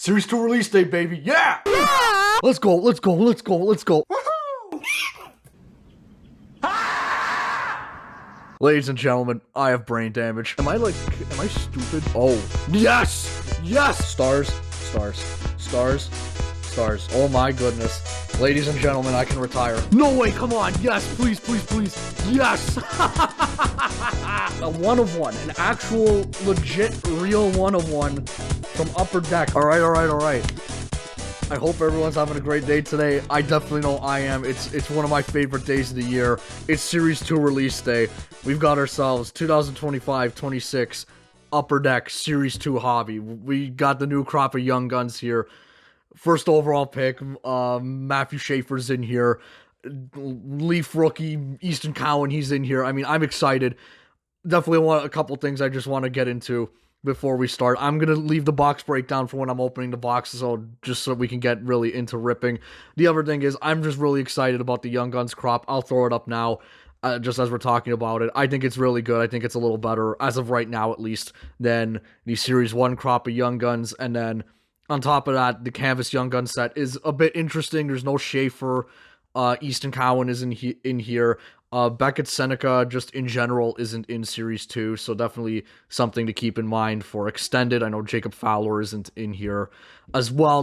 Series 2 release date, baby. Yeah! Let's go, let's go, let's go, let's go. Ladies and gentlemen, I have brain damage. Am I stupid? Oh, yes! Yes! Stars, stars, stars, stars. Oh my goodness. Ladies and gentlemen, I can retire. No way, come on. Yes, please, please, please. Yes! A 1 of 1. An actual, legit, real 1 of 1 from Upper Deck. Alright, alright, alright. I hope everyone's having a great day today. I definitely know I am. It's one of my favorite days of the year. It's Series 2 release day. We've got ourselves 2025-26 Upper Deck Series 2 hobby. We got the new crop of young guns here. First overall pick, Matthew Schaefer's in here. Leaf rookie, Easton Cowan, he's in here. I mean, I'm excited. Definitely want a couple things I just want to get into before we start. I'm going to leave the box breakdown for when I'm opening the boxes, just so we can get really into ripping. The other thing is, I'm just really excited about the Young Guns crop. I'll throw it up now, just as we're talking about it. I think it's really good. I think it's a little better, as of right now at least, than the Series 1 crop of Young Guns. And then, on top of that, the Canvas Young Gun set is a bit interesting. There's no Schaefer. Easton Cowan isn't in here. Beckett Seneca, just in general, isn't in Series 2, so definitely something to keep in mind for Extended. I know Jacob Fowler isn't in here as well.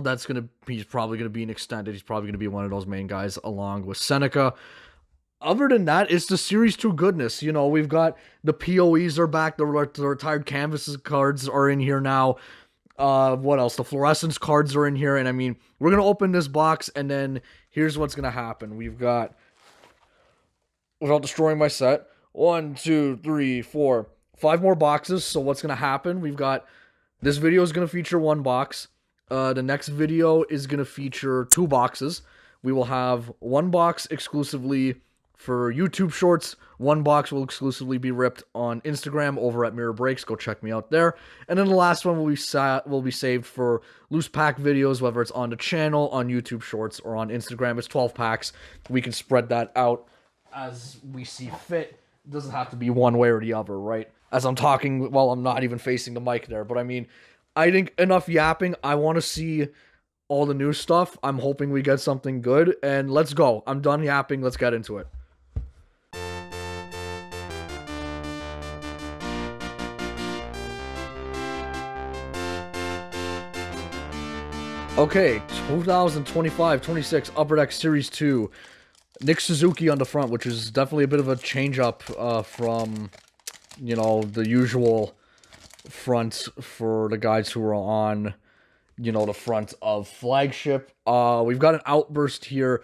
He's probably going to be an Extended. He's probably going to be one of those main guys along with Seneca. Other than that, it's the Series 2 goodness. You know, we've got the POEs are back. The retired Canvases cards are in here now. What else? The Fluorescence cards are in here, and I mean, we're going to open this box, and then here's what's going to happen. We've got, without destroying my set, 1, 2, 3, 4, 5 more boxes. So what's going to happen? We've got, this video is going to feature 1 box. The next video is going to feature 2 boxes. We will have 1 box exclusively for YouTube Shorts. 1 box will exclusively be ripped on Instagram over at Mirror Breaks. Go check me out there. And then the last one will be saved for loose pack videos, whether it's on the channel, on YouTube Shorts, or on Instagram. It's 12 packs. We can spread that out as we see fit. It doesn't have to be one way or the other, right? As I'm talking, well, I'm not even facing the mic there, but I mean, I think enough yapping. I want to see all the new stuff. I'm hoping we get something good, and let's go. I'm done yapping. Let's get into it. Okay, 2025-26 Upper Deck Series 2. Nick Suzuki on the front, which is definitely a bit of a change-up from, you know, the usual front for the guys who are on, you know, the front of Flagship. We've got an Outburst here.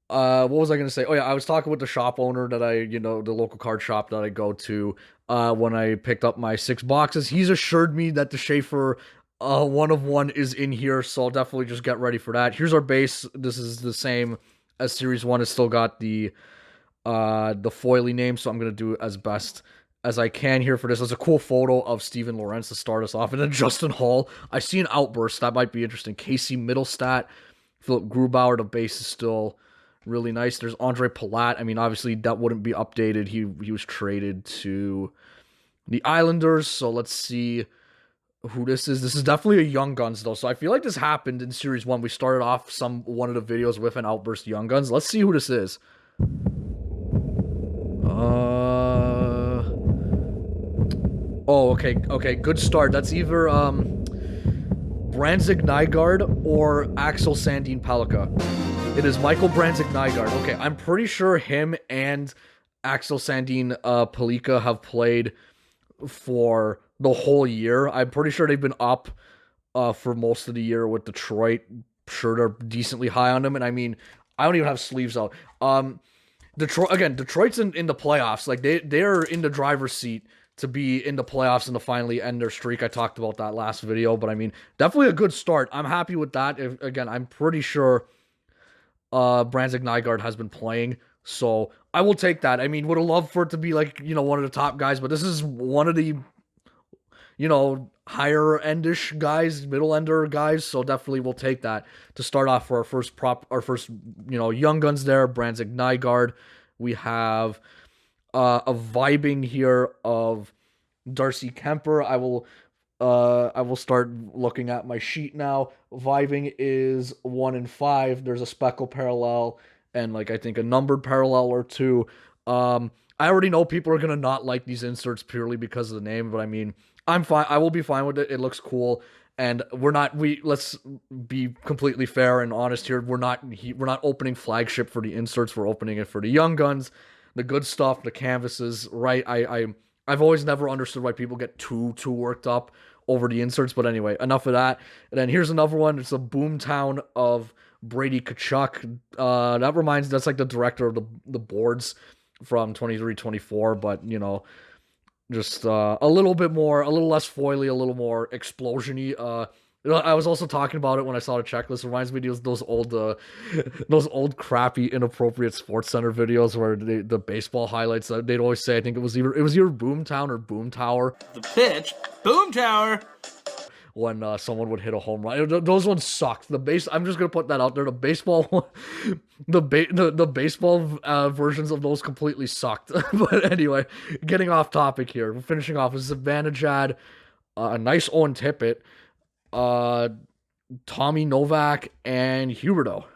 What was I going to say? Oh, yeah, I was talking with the shop owner that the local card shop that I go to when I picked up my 6 boxes. He's assured me that the Schaefer 1 of 1 is in here, so I'll definitely just get ready for that. Here's our base. This is the same as Series 1. It's still got the foily name, so I'm going to do as best as I can here for this. There's a cool photo of Steven Lawrence to start us off, and then Justin Hall. I see an Outburst. That might be interesting. Casey Middlestat. Philip Grubauer, the base is still really nice. There's Andre Palat. I mean, obviously, that wouldn't be updated. He was traded to the Islanders, so let's see who this is. This is definitely a Young Guns, though, so I feel like this happened in Series 1. We started off one of the videos with an Outburst Young Guns. Let's see who this is. Oh, okay, good start. That's either, Brandzik Nygaard or Axel Sandin Pellikka. It is Michael Brandzik Nygaard. Okay, I'm pretty sure him and Axel Sandin Pellikka have played for the whole year. I'm pretty sure they've been up for most of the year with Detroit. Sure, they're decently high on them, and I mean, I don't even have sleeves out. Detroit's in the playoffs. Like, they're in the driver's seat to be in the playoffs and to finally end their streak. I talked about that last video, but I mean, definitely a good start. I'm happy with that. Again, I'm pretty sure Brandzik Nygaard has been playing, so I will take that. I mean, would have loved for it to be like, you know, one of the top guys, but this is one of the, you know, higher endish guys, middle ender guys, so definitely we'll take that to start off for our first, you know, Young Guns there. Brandzik Nygaard. We have a vibing here of Darcy Kemper. I will I will start looking at my sheet now. Vibing is 1 in 5. There's a speckle parallel and like I think a numbered parallel or two. I already know people are gonna not like these inserts purely because of the name, but I mean, I'm fine. I will be fine with it. It looks cool, and we're not. Let's be completely fair and honest here. We're not opening flagship for the inserts. We're opening it for the young guns, the good stuff, the canvases. Right? I've always never understood why people get too worked up over the inserts. But anyway, enough of that. And then here's another one. It's a Boomtown of Brady Tkachuk. That's like the director of the boards from 23-24, but just a little bit more, a little less foily, a little more explosion-y. I was also talking about it when I saw the checklist. It reminds me of those old crappy inappropriate Sports Center videos where the baseball highlights. They'd always say, I think it was either Boomtown or Boom Tower. The pitch, Boom Tower. When someone would hit a home run, those ones sucked. I'm just gonna put that out there. The baseball, the baseball versions of those completely sucked. But anyway, getting off topic here. We're finishing off with Zibanejad, a nice Owen Tippett, Tommy Novak, and Huberdeau.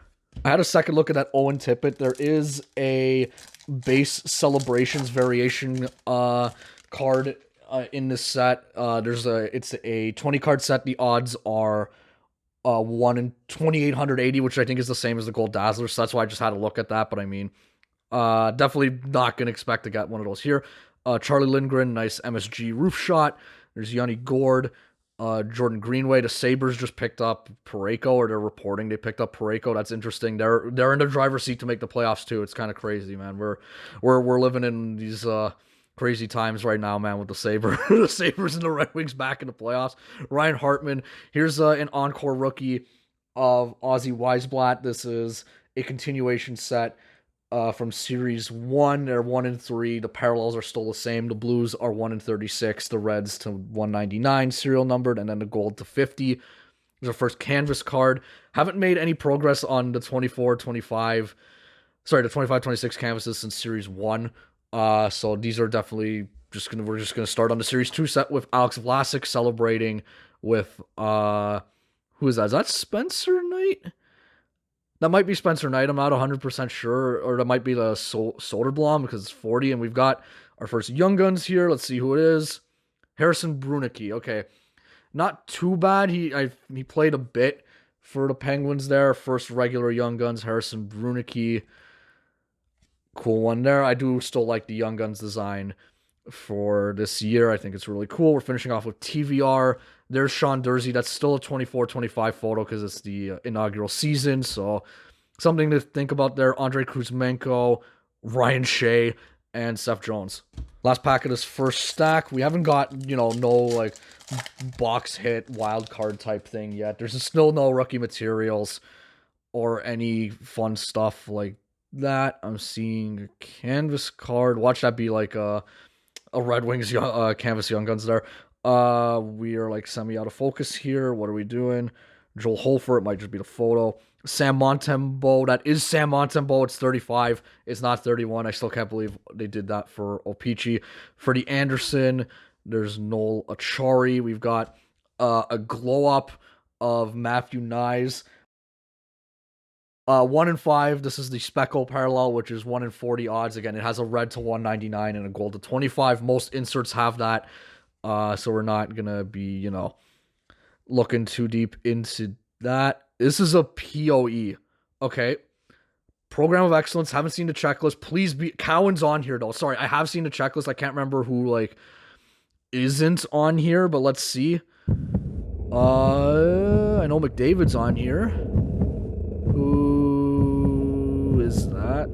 I had a second look at that Owen Tippett. There is a base celebrations variation card in this set. It's a 20 card set. The odds are 1 in 2,880, which I think is the same as the Gold Dazzler. So that's why I just had to look at that. But I mean, definitely not gonna expect to get one of those here. Charlie Lindgren, nice MSG roof shot. There's Yanni Gord, Jordan Greenway. The Sabres just picked up Parayko, or they're reporting they picked up Parayko. That's interesting. They're in the driver's seat to make the playoffs too. It's kind of crazy, man. We're living in these crazy times right now, man, with the Sabres and the Red Wings back in the playoffs. Ryan Hartman. Here's an encore rookie of Ozzy Weisblatt. This is a continuation set from Series 1. They're 1 in 3. The parallels are still the same. The Blues are 1 in 36. The Reds to 199 serial numbered, and then the Gold to 50. There's our first canvas card. Haven't made any progress on the 25-26 canvases since Series 1. So these are definitely we're just gonna start on the Series 2 set with Alex Vlasic celebrating with who is that? Is that Spencer Knight? That might be Spencer Knight. I'm not 100% sure, or that might be the Soderblom because it's 40, and we've got our first Young Guns here. Let's see who it is. Harrison Brunicky. Okay, not too bad. He played a bit for the Penguins there. First regular Young Guns, Harrison Brunicky. Cool one there. I do still like the Young Guns design for this year. I think it's really cool. We're finishing off with TVR. There's Sean Durzi. That's still a 24-25 photo because it's the inaugural season. So something to think about there. Andrei Kuzmenko, Ryan Shea, and Seth Jones. Last pack of this first stack. We haven't got, no like box hit wild card type thing yet. There's still no rookie materials or any fun stuff like that. I'm seeing a canvas card. Watch that be like a Red Wings canvas Young Guns there. We are like semi out of focus here. What are we doing? Joel Holfer. It might just be the photo. Sam Montembeault. That is Sam Montembeault. It's 35. It's not 31. I still can't believe they did that for Opeachy. For the Anderson, there's Noel Achari. We've got a glow up of Matthew Nyes. 1 in 5. This is the speckle parallel, which is 1 in 40 odds. Again, it has a red to 199 and a gold to 25. Most inserts have that. So we're not gonna be, looking too deep into that. This is a POE. Okay. Program of Excellence. Haven't seen the checklist. Please be Cowan's on here though. Sorry, I have seen the checklist. I can't remember who isn't on here, but let's see. I know McDavid's on here. Who is that?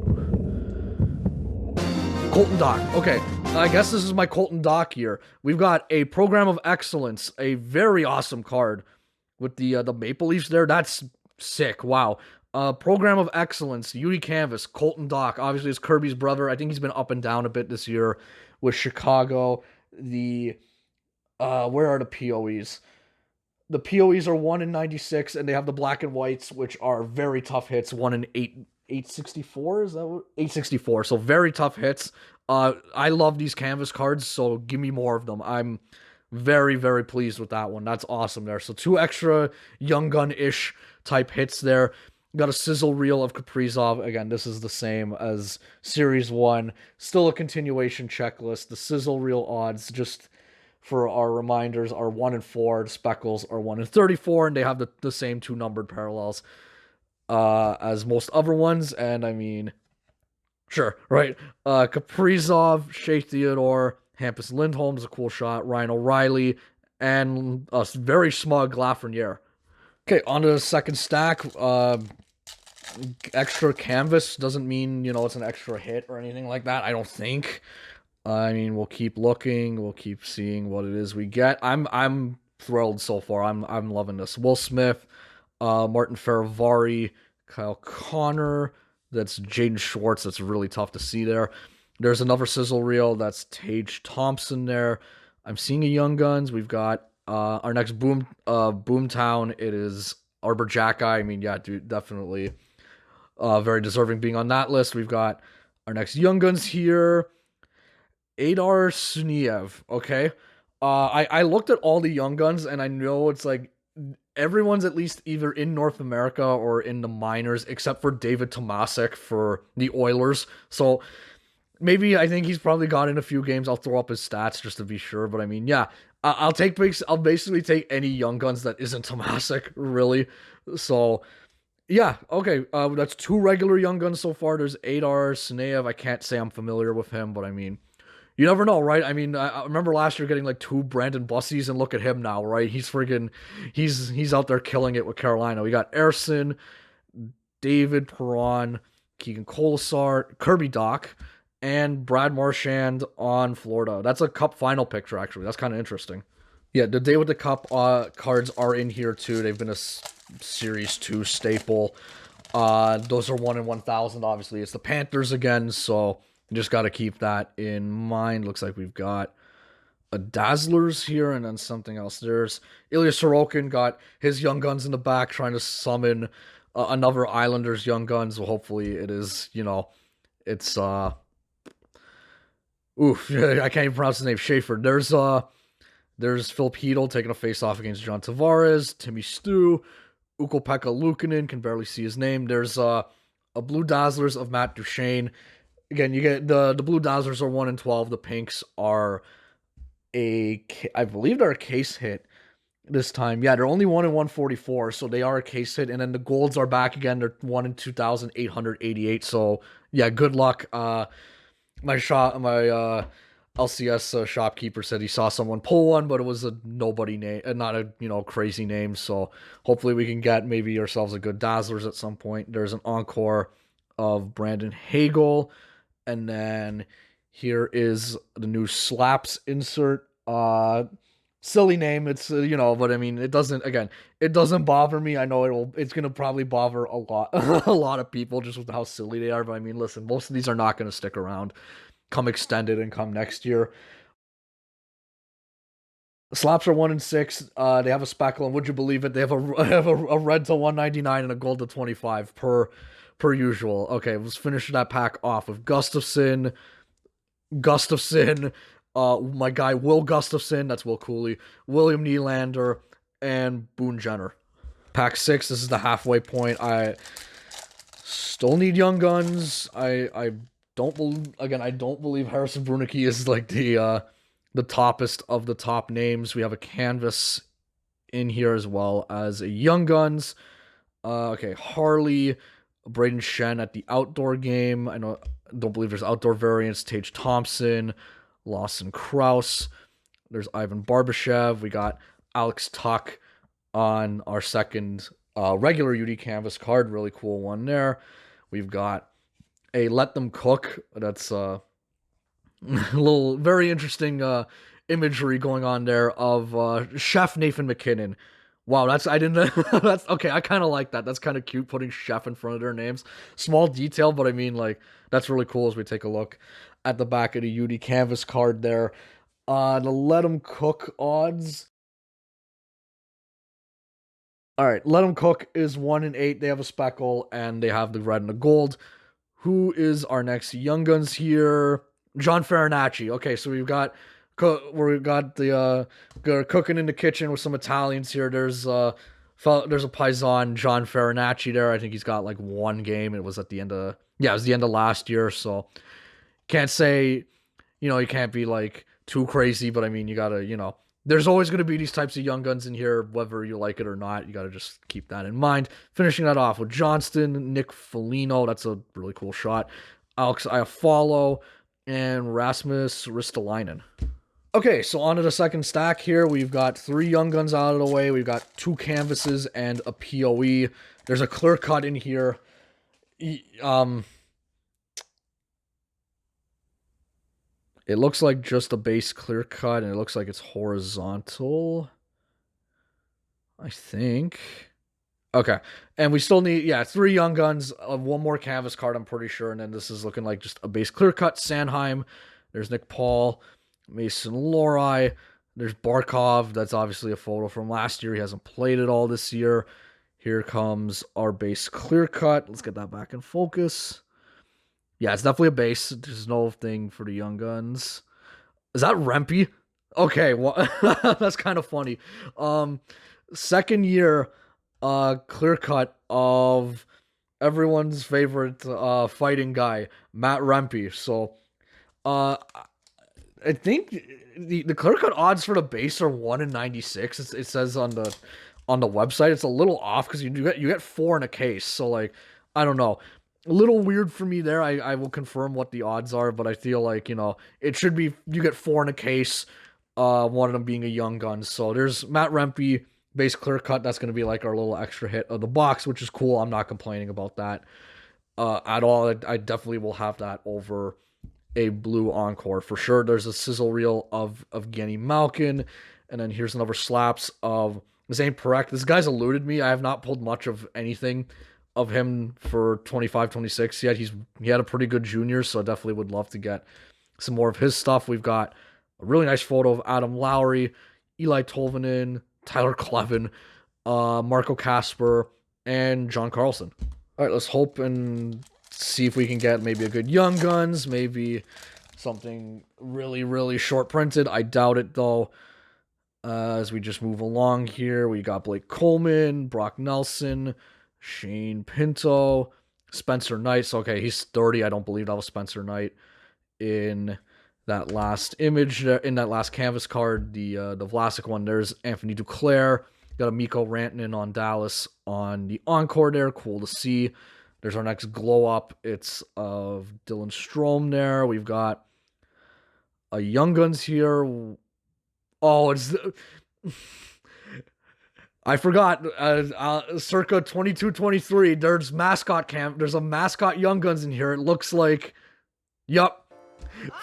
Colton Dock. Okay, I guess this is my Colton Dock here. We've got a Program of Excellence, a very awesome card with the Maple Leafs there. That's sick. Wow. Program of Excellence, Yuri Canvas, Colton Dock. Obviously, it's Kirby's brother. I think he's been up and down a bit this year with Chicago. Where are the POEs? The POEs are 1 in 96, and they have the black and whites, which are very tough hits. 1 in 864, is that what? 864, so very tough hits. I love these canvas cards, so give me more of them. I'm Very, very pleased with that one. That's awesome there. So 2 extra Young Gun-ish type hits there. Got a sizzle reel of Kaprizov. Again, this is the same as Series 1. Still a continuation checklist. The sizzle reel odds, just for our reminders, are 1 in 4. The speckles are 1 in 34, and they have the same 2 numbered parallels as most other ones. And I mean, sure, right? Kaprizov, Shea Theodore, Hampus Lindholm's a cool shot, Ryan O'Reilly, and a very smug Lafreniere. Okay, on to the second stack. Extra canvas doesn't mean, it's an extra hit or anything like that, I don't think. I mean, we'll keep looking, we'll keep seeing what it is we get. I'm thrilled so far. I'm loving this. Will Smith, Martin Ferravari, Kyle Connor, that's Jaden Schwartz. That's really tough to see there. There's another sizzle reel. That's Tage Thompson there. I'm seeing a Young Guns. We've got our next Boomtown. It is Arbor Jack Eye. I mean, yeah, dude, definitely very deserving being on that list. We've got our next Young Guns here. Adar Suniev. Okay. I looked at all the Young Guns, and I know it's like everyone's at least either in North America or in the minors, except for David Tomasic for the Oilers. So maybe I think he's probably got in a few games. I'll throw up his stats just to be sure. But I mean, yeah, I'll basically take any Young Guns that isn't Tomasic, really. So yeah, okay. That's 2 regular Young Guns so far. There's Adar Suniev. I can't say I'm familiar with him, but I mean, you never know, right? I mean, I remember last year getting like 2 Brandon Bussies, and look at him now, right? He's out there killing it with Carolina. We got Erson, David Perron, Keegan Colasar, Kirby Doc, and Brad Marchand on Florida. That's a Cup final picture, actually. That's kind of interesting. Yeah, the Day with the Cup cards are in here too. They've been a Series 2 staple. Those are 1 in 1,000, obviously. It's the Panthers again, so you just got to keep that in mind. Looks like we've got a Dazzlers here and then something else. There's Ilya Sorokin, got his Young Guns in the back, trying to summon another Islanders Young Guns. Well, hopefully it is, it's I can't even pronounce his name. Schaefer. There's Phil Hedl taking a face-off against John Tavares. Timmy Stu. Ukko-Pekka Luukkonen, can barely see his name. There's a Blue Dazzlers of Matt Duchene. Again, you get the Blue Dazzlers are 1 in 12. The Pinks are I believe they're a case hit this time. Yeah, they're only 1 in 144, so they are a case hit. And then the Golds are back again. They're 1 in 2,888. So yeah, good luck. My LCS shopkeeper said he saw someone pull one, but it was a nobody name, not a crazy name. So hopefully we can get maybe ourselves a good Dazzlers at some point. There's an encore of Brandon Hagel, and then here is the new Slaps insert. Silly name, it's but I mean it doesn't bother me. I know it's gonna probably bother a lot of people just with how silly they are. But I mean, listen, most of these are not gonna stick around. Come extended and come next year. Slaps are 1 in 6. They have a speckle, and would you believe it? They have a red to 199 and a gold to 25 per usual. Okay, let's finish that pack off with Gustafson, my guy Will Gustafson, that's Will Cooley, William Nylander, and Boone Jenner. Pack 6, this is the halfway point. I still need Young Guns. I don't believe Harrison Brunicky is like the toppest of the top names. We have a canvas in here as well as a Young Guns. Okay, Harley, Braden Shen at the outdoor game. Don't believe there's outdoor variants. Tage Thompson, Lawson Krause. There's Ivan Barbashev. We got Alex Tuck on our second regular UD canvas card. Really cool one there. We've got a Let Them Cook. That's a little very interesting imagery going on there of Chef Nathan McKinnon. Wow, that's okay. I kind of like that. That's kind of cute, putting chef in front of their names. Small detail, but I mean, like, that's really cool as we take a look at the back of the UD canvas card there. The Let 'em Cook odds. All right, Let 'em Cook is 1 in 8. They have a speckle and they have the red and the gold. Who is our next Young Guns here? John Farinacci. Okay, so we've got a we got the cooking in the kitchen with some Italians here. There's a Paisan, John Farinacci there. I think he's got like one game. It was at the end of it was the end of last year, so can't say, you can't be like too crazy, but I mean, you gotta, there's always gonna be these types of young guns in here, whether you like it or not. You gotta just keep that in mind. Finishing that off with Johnston, Nick Foligno. That's a really cool shot. Alex Iafallo, and Rasmus Ristolainen. Okay, so on to the second stack here. We've got 3 young guns out of the way. We've got 2 canvases and a POE. There's a clear cut in here. It looks like just a base clear cut, and it looks like it's horizontal, I think. Okay, and we still need, 3 young guns, 1 more canvas card, I'm pretty sure, and then this is looking like just a base clear cut. Sanheim, there's Nick Paul, Mason Lohrei, there's Barkov. That's obviously a photo from last year. He hasn't played it all this year. Here comes our base clear cut. Let's get that back in focus. Yeah, it's definitely a base. There's no thing for the young guns. Is that Rempe? Okay, well, that's kind of funny. Second year clear cut of everyone's favorite fighting guy, Matt Rempe. So I think the clear cut odds for the base are 1 in 96. It says on the website. It's a little off because you get 4 in a case. So like, I don't know. A little weird for me there. I will confirm what the odds are, but I feel like, it should be, you get 4 in a case, one of them being a young gun. So there's Matt Rempe, base clear cut. That's going to be like our little extra hit of the box, which is cool. I'm not complaining about that at all. I definitely will have that over a blue encore for sure. There's a sizzle reel of Genny Malkin, and then here's another slaps of Zane Parekh. This guy's eluded me. I have not pulled much of anything of him for 25-26 yet. He had a pretty good junior, so I definitely would love to get some more of his stuff. We've got a really nice photo of Adam Lowry, Eli Tolvanen, Tyler Clevin, Marco Kasper, and John Carlson. All right, let's hope and see if we can get maybe a good young guns, maybe something really, really short printed. I doubt it though. As we just move along here, we got Blake Coleman, Brock Nelson, Shane Pinto, Spencer Knight. So, okay, he's 30. I don't believe that was Spencer Knight in that last image, in that last canvas card, the Vlasic one. There's Anthony Duclair. Got a Mikko Rantanen on Dallas on the encore there. Cool to see. There's our next glow up. It's of Dylan Strome there. We've got a Young Guns here. Oh, it's... I forgot. Circa 22-23, there's a mascot Young Guns in here. It looks like... Yup.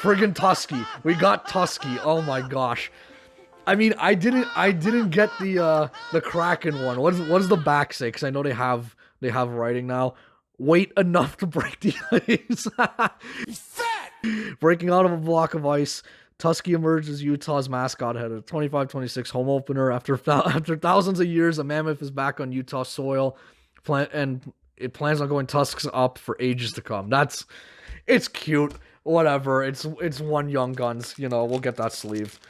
Friggin' Tusky. We got Tusky. Oh my gosh. I mean, I didn't get the Kraken one. What does the back say? Because I know they have writing now. Wait enough to break the ice. Breaking out of a block of ice. Tusky emerged as Utah's mascot ahead of 25-26 home opener. After thousands of years, a Mammoth is back on Utah soil, and it plans on going tusks up for ages to come. It's cute. Whatever. It's one Young Guns. We'll get that sleeve.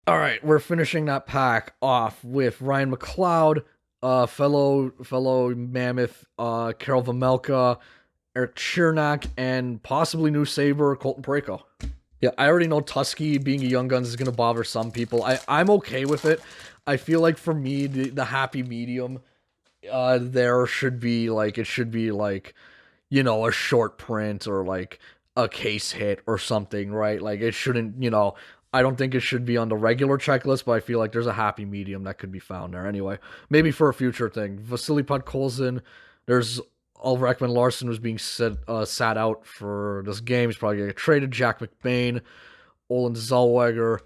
All right, we're finishing that pack off with Ryan McLeod, fellow Mammoth, Karel Vejmelka, Eric Chernak, and possibly new Saber, Colton Parayko. Yeah, I already know Tusky being a Young Guns is going to bother some people. I'm okay with it. I feel like for me, the happy medium there should be like, a short print or like a case hit or something, right? Like it shouldn't, I don't think it should be on the regular checklist, but I feel like there's a happy medium that could be found there anyway. Maybe for a future thing. Vasily Podkolzin, there's Oliver Ekman-Larsson who's being sat out for this game. He's probably going to get traded. Jack McBain, Olin Zellweger.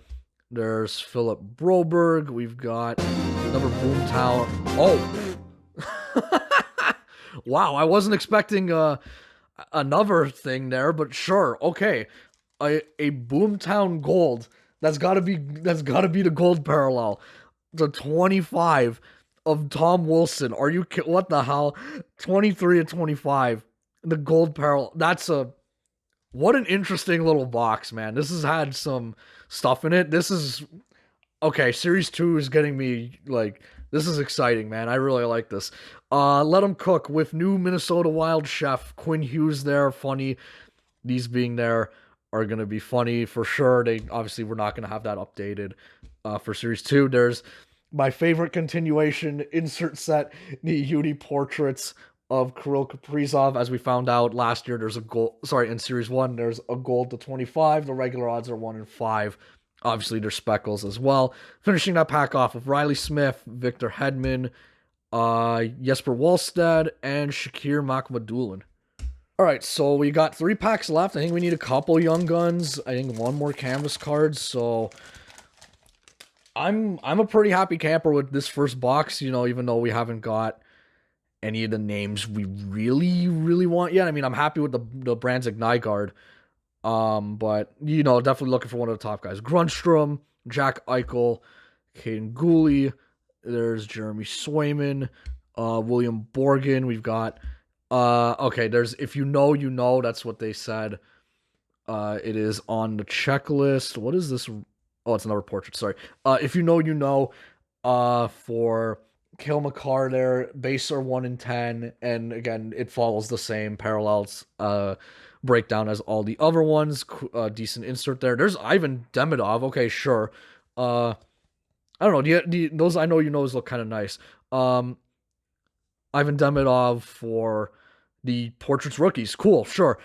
There's Philip Broberg. We've got another Boomtown. Oh! Wow, I wasn't expecting another thing there, but sure, okay. A Boomtown Gold. That's gotta be the gold parallel. The 25 of Tom Wilson. Are you what the hell? 23 and 25. The gold parallel. That's a What an interesting little box, man. This has had some stuff in it. This is okay. Series 2 is getting me like this is exciting, man. I really like this. Let them cook with new Minnesota Wild chef Quinn Hughes there. Funny, these being there are gonna be funny for sure. They obviously we're not gonna have that updated for series 2. There's my favorite continuation insert set, the Yudi portraits of Kirill Kaprizov. As we found out last year, there's a goal. Sorry, in Series 1, there's a gold to 25. The regular odds are 1 in 5. Obviously, there's speckles as well. Finishing that pack off with Riley Smith, Victor Hedman, Jesper Wallstead, and Shakir Makhmadulin. All right, so we got 3 packs left. I think we need a couple young guns. I think 1 more canvas card. So I'm a pretty happy camper with this first box. You know, even though we haven't got any of the names we really want yet. I mean, I'm happy with the Brandzik Nygaard. But you know, definitely looking for one of the top guys. Grundstrom, Jack Eichel, Caden Gooley. There's Jeremy Swayman, William Borgen. We've got okay, there's if you know, you know, that's what they said. It is on the checklist. What is this? Oh, it's another portrait, sorry. If you know, you know, for Cale Makar there, base are 1 in 10, and again, it follows the same parallels breakdown as all the other ones. Decent insert there. There's Ivan Demidov. Okay, sure. I don't know. Those I know you knows look kind of nice. Ivan Demidov for the portraits rookies. Cool, sure.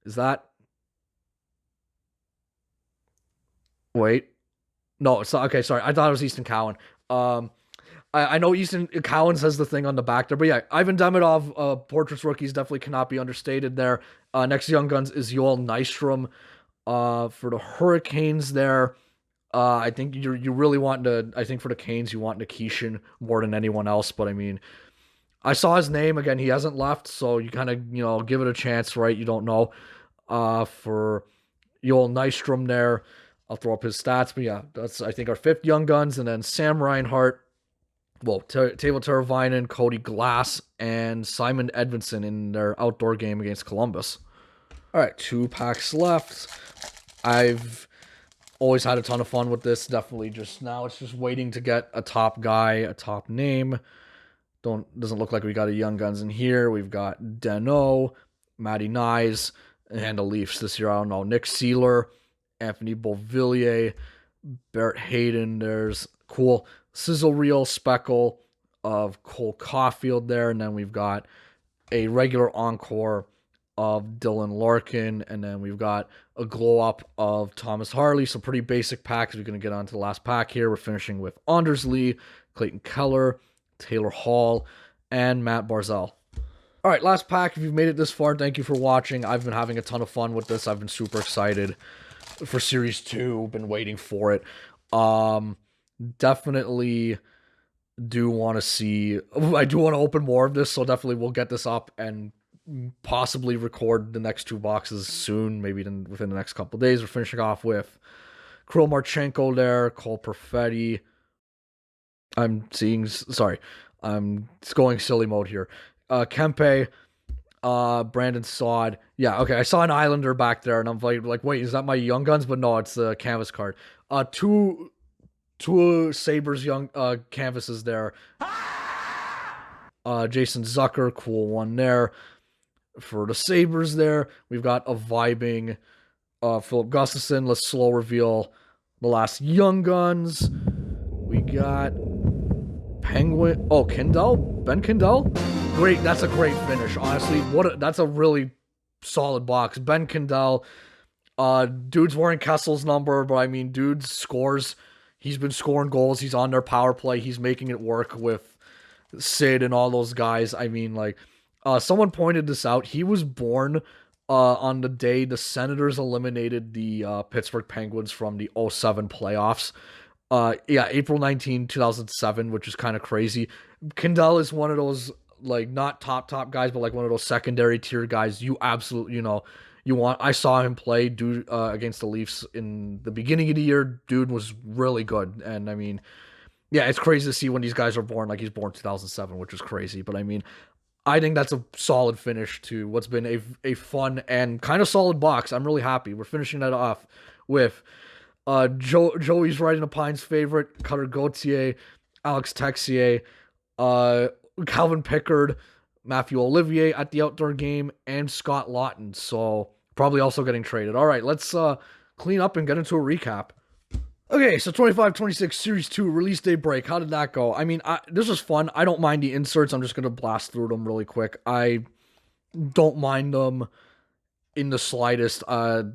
Is that? Wait. No, it's not. Okay, sorry. I thought it was Easton Cowan. I know Easton Cowan says the thing on the back there, but yeah, Ivan Demidov, portraits rookies definitely cannot be understated there. Next Young Guns is Joel Nystrom. For the Hurricanes there, I think you really want to. I think for the Canes you want Nikishin more than anyone else. But I mean, I saw his name again. He hasn't left, so you kind of give it a chance, right? You don't know. For Joel Nystrom there. I'll throw up his stats, but yeah, that's I think our 5th Young Guns, and then Sam Reinhart, well, Teuvo Teravainen, Cody Glass, and Simon Edvinsson in their outdoor game against Columbus. All right, 2 packs left. I've always had a ton of fun with this. Definitely just now it's just waiting to get a top guy, a top name. Doesn't look like we got a Young Guns in here. We've got Dano, Matty Nyes, and the Leafs this year. I don't know. Nick Seeler, Anthony Beauvillier, Barrett Hayden. There's cool sizzle reel speckle of Cole Caulfield there. And then we've got a regular encore of Dylan Larkin. And then we've got a glow up of Thomas Harley. So pretty basic packs. We're going to get on to the last pack here. We're finishing with Anders Lee, Clayton Keller, Taylor Hall, and Matt Barzal. All right, last pack. If you've made it this far, thank you for watching. I've been having a ton of fun with this. I've been super excited for Series 2. Been waiting for it. Definitely do want to see. I do want to open more of this, so definitely we'll get this up and possibly record the next 2 boxes soon, maybe within the next couple of days. We're finishing off with Kirill Marchenko there, Cole Perfetti. I'm going silly mode here. Kempe, Brandon Saad. Yeah, okay. I saw an Islander back there, and I'm like, wait, is that my Young Guns? But no, it's the canvas card. Two Sabres young canvases there. Jason Zucker, cool one there. For the Sabres there, we've got a vibing Philip Gustafson. Let's slow reveal the last Young Guns. We got Penguin. Oh, Kindell? Ben Kindell? Great. That's a great finish. Honestly, that's a really solid box. Ben Kindell. Dude's wearing Kessel's number, but I mean, dude scores. He's been scoring goals. He's on their power play. He's making it work with Sid and all those guys. I mean, like, someone pointed this out. He was born on the day the Senators eliminated the Pittsburgh Penguins from the 2007 playoffs. April 19, 2007, which is kind of crazy. Kindell is one of those, like, not top guys, but like one of those secondary tier guys you absolutely, you want. I saw him play dude against the Leafs in the beginning of the year. Dude was really good. And I mean, yeah, it's crazy to see when these guys are born. Like, he's born 2007, which is crazy. But I mean, I think that's a solid finish to what's been a fun and kind of solid box. I'm really happy. We're finishing that off with Joey's Riding the Pines favorite, Cutter Gauthier, Alex Texier, Calvin Pickard, Matthew Olivier at the outdoor game, and Scott Lawton. So probably also getting traded. All right, let's clean up and get into a recap. Okay, so 25-26 Series 2 release day break. How did that go? I mean, this was fun. I don't mind the inserts. I'm just going to blast through them really quick. I don't mind them in the slightest. A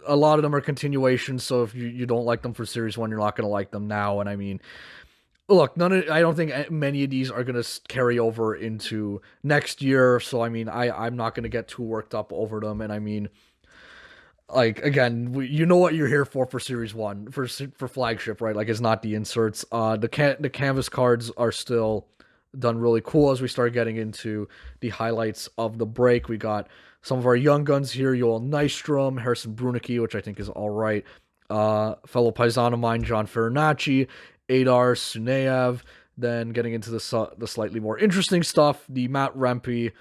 lot of them are continuations, so if you don't like them for Series 1, you're not going to like them now. And I mean, look, I don't think many of these are going to carry over into next year, so I mean, I'm not going to get too worked up over them. And I mean, like, again, you know what you're here for Series 1, for flagship, right? Like, it's not the inserts. The canvas cards are still done really cool as we start getting into the highlights of the break. We got some of our young guns here, Yoel Nystrom, Harrison Brunicky, which I think is all right. Fellow Paisan of mine, John Farinacci, Adar Suneyev. Then getting into the slightly more interesting stuff, the Matt Rempe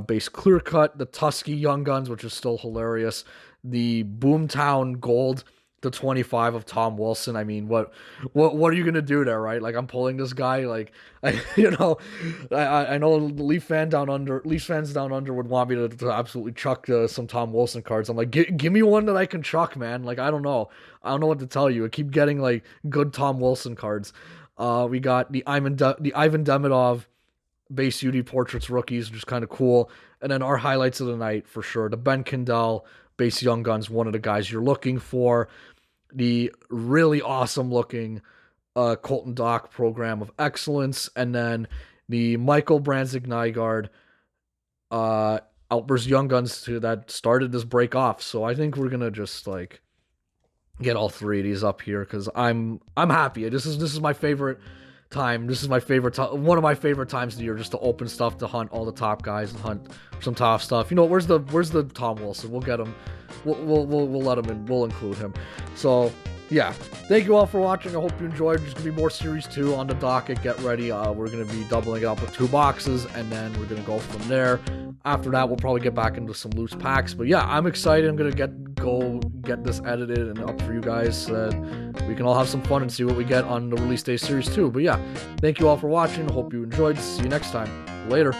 base clear cut, the Tusky Young Guns, which is still hilarious, the Boomtown Gold, the 25 of Tom Wilson. I mean, what are you gonna do there, right? Like, I'm pulling this guy, like, I know Leaf fans down under would want me to absolutely chuck some Tom Wilson cards. I'm like, give me one that I can chuck, man. Like, I don't know what to tell you. I keep getting like good Tom Wilson cards. We got the Ivan Demidov base UD Portraits rookies, which is kind of cool. And then our highlights of the night, for sure, the Ben Kendall base Young Guns, one of the guys you're looking for. The really awesome looking Colton Dock Program of Excellence. And then the Michael Branzig Nygaard Outburst Young Guns that started this break off. So I think we're going to just like get all three of these up here because I'm happy. This is my favorite time. This is my favorite one of my favorite times of the year, just to open stuff, to hunt all the top guys and hunt some top stuff. You know, where's the Tom Wilson? We'll get him. We'll let him in. We'll include him. So yeah, thank you all for watching. I hope you enjoyed. There's gonna be more Series 2 on the docket. Get ready. We're gonna be doubling it up with 2 boxes, and then we're gonna go from there. After that, we'll probably get back into some loose packs. But yeah, I'm excited. I'm gonna get this edited and up for you guys. We can all have some fun and see what we get on the release day Series 2. But yeah, thank you all for watching. Hope you enjoyed. See you next time. Later.